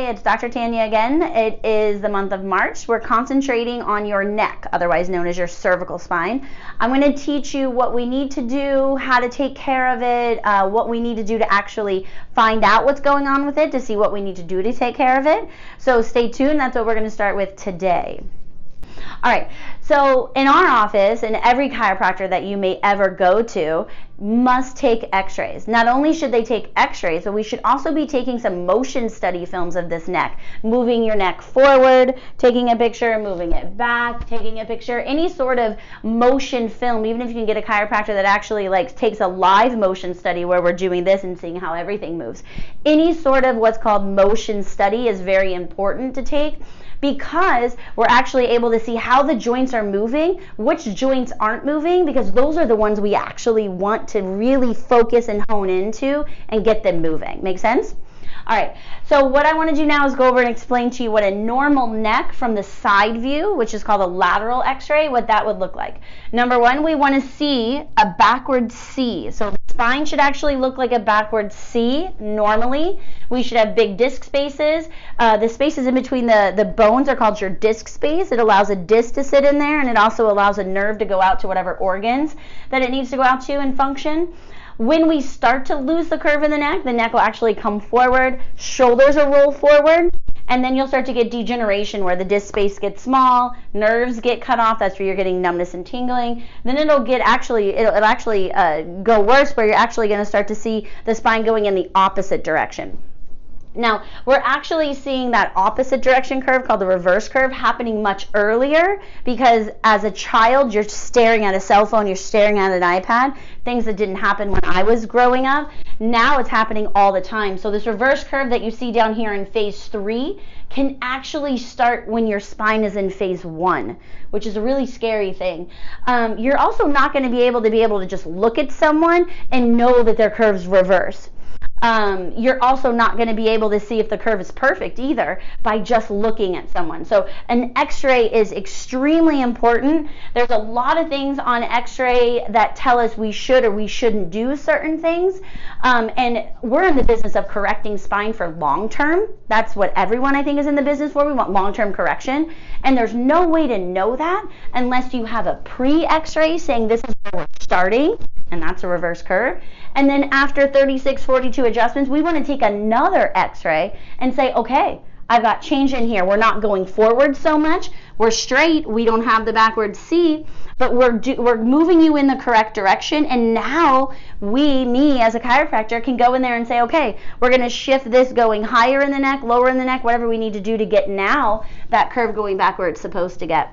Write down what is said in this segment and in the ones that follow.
Hi, it's Dr. Tanya again. It is the month of March. We're concentrating on your neck, otherwise known as your cervical spine. I'm going to teach you what we need to do, how to take care of it, what we need to do to actually find out what's going on with it, to see what we need to do to take care of it. So stay tuned. That's what we're going to start with today. All right, so in our office, and every chiropractor that you may ever go to must take x-rays. Not only should they take x-rays, but we should also be taking some motion study films of this neck, moving your neck forward, taking a picture, moving it back, taking a picture, any sort of motion film, even if you can get a chiropractor that actually takes a live motion study where we're doing this and seeing how everything moves. Any sort of what's called motion study is very important to take, because we're actually able to see how the joints are moving, which joints aren't moving, because those are the ones we actually want to really focus and hone into and get them moving. Make sense? All right, so what I want to do now is go over and explain to you what a normal neck from the side view, which is called a lateral x-ray, what that would look like. Number one, we want to see a backward C. So the spine should actually look like a backward C normally. We should have big disc spaces. The spaces in between the bones are called your disc space. It allows a disc to sit in there, and it also allows a nerve to go out to whatever organs that it needs to go out to and function. When we start to lose the curve in the neck will actually come forward, shoulders will roll forward, and then you'll start to get degeneration where the disc space gets small, nerves get cut off. That's where you're getting numbness and tingling. Then it'll actually go worse, where you're actually going to start to see the spine going in the opposite direction. Now, we're actually seeing that opposite direction curve, called the reverse curve, happening much earlier, because as a child, you're staring at a cell phone, you're staring at an iPad, things that didn't happen when I was growing up. Now it's happening all the time. So this reverse curve that you see down here in phase 3 can actually start when your spine is in phase 1, which is a really scary thing. You're also not going to be able to just look at someone and know that their curve's reverse. You're also not going to be able to see if the curve is perfect either by just looking at someone. So an x-ray is extremely important. There's a lot of things on x-ray that tell us we should or we shouldn't do certain things. And we're in the business of correcting spine for long term. That's what everyone, I think, is in the business for. We want long-term correction. And there's no way to know that unless you have a pre-x-ray saying this is where we're starting, and that's a reverse curve. And then after 36, 42 adjustments, we want to take another x-ray and say, okay, I've got change in here. We're not going forward so much. We're straight. We don't have the backward C, but we're moving you in the correct direction. And now me as a chiropractor can go in there and say, okay, we're going to shift this going higher in the neck, lower in the neck, whatever we need to do to get now that curve going back where it's supposed to get.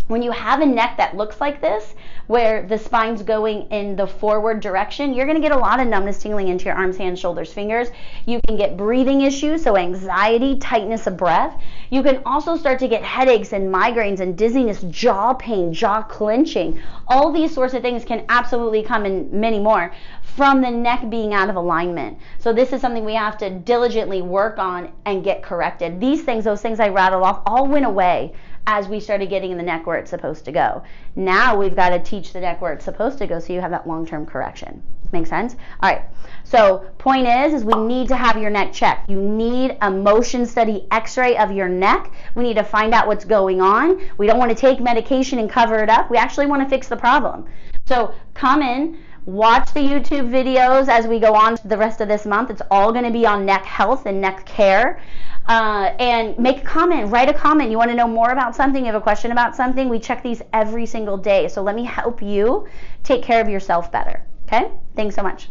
When you have a neck that looks like this, where the spine's going in the forward direction, you're going to get a lot of numbness, tingling into your arms, hands, shoulders, fingers. You can get breathing issues, so anxiety, tightness of breath. You can also start to get headaches and migraines and dizziness, jaw pain, jaw clenching. All these sorts of things can absolutely come, and many more, from the neck being out of alignment. So this is something we have to diligently work on and get corrected. These things, those things I rattled off, all went away as we started getting the neck where it's supposed to go. Now we've got to teach the neck where it's supposed to go so you have that long-term correction. Make sense? All right, so point is we need to have your neck checked. You need a motion study x-ray of your neck. We need to find out what's going on. We don't want to take medication and cover it up. We actually want to fix the problem. So come in, watch the YouTube videos as we go on the rest of this month. It's all going to be on neck health and neck care. And make a comment, write a comment. You want to know more about something, you have a question about something, we check these every single day. So let me help you take care of yourself better. Okay? Thanks so much.